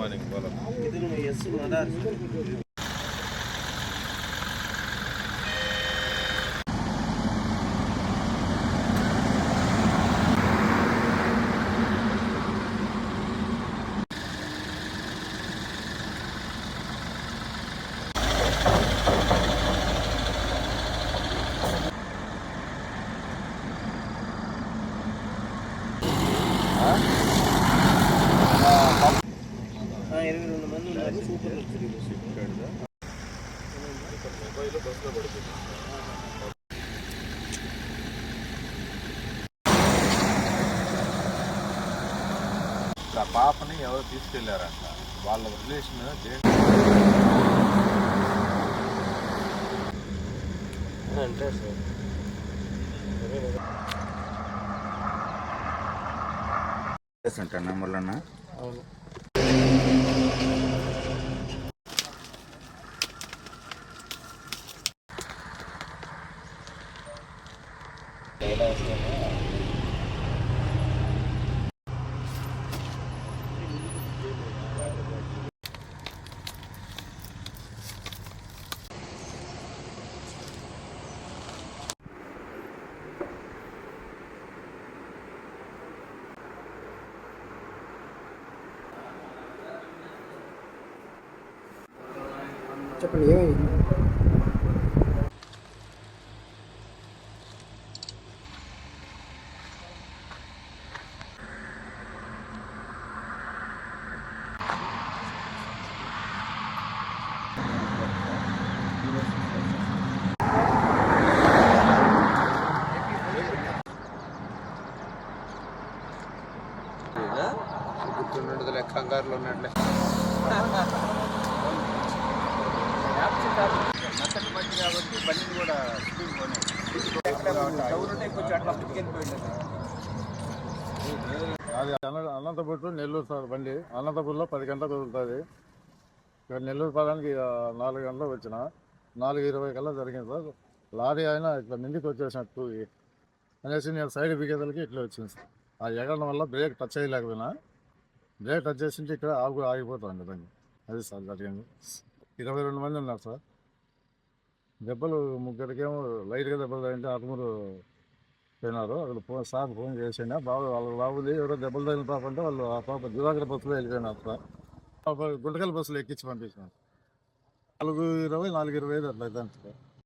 Morning పోలా mobile బస్సులో పడుతుంది. ఆ పాపని ఎవరు తీసుకెళ్లారంట, వాళ్ళ రిలేషన్ అంటే సార్ నెంబర్లన్నా. అవును. చెప్పండి ఏమైంది? గుర్తుండదు లెక్క కంగారులో ఉన్నట్లే. మెత్తటి మట్టి కాబట్టి బండి కూడా స్పీడ్ అది అనంతపూర్ నెల్లూరు సార్. బండి అనంతపూర్లో 10 గంటలకు కుదురుతుంది. ఇక్కడ నెల్లూరు పదానికి 4 గంటలకు వచ్చిన 4:20 కల్లా జరిగింది సార్. లారీ అయినా ఇట్లా ముందుకు వచ్చేసినట్టు అనేసి నేను సైడ్ బిగేదలకి ఇట్లా వచ్చింది సార్. ఆ ఎగరడం వల్ల బ్రేక్ టచ్ చేయలేకపోయినా, బ్రేక్ టచ్ చేసింటే ఇక్కడ ఆగిపోతుంది బండి. అది సార్ జరిగింది. 22 మంది ఉన్నారు సార్. దెబ్బలు ముగ్గురికేమో లైట్గా దెబ్బలు తగిలితే ఆత్మూరు పోయినారు. అక్కడ సార్ ఫోన్ చేసిండే బాబు, వాళ్ళ బాబుది ఎవరో దెబ్బలు తగిలిన పాప అంటే వాళ్ళు ఆ పాప దివాకర్ బస్సులో వెళ్ళిపోయినారు సార్. గుంటకల్ బస్సులో ఎక్కించి పంపించినారు. 4:20, 4:25 అట్లా అవుతాను సార్.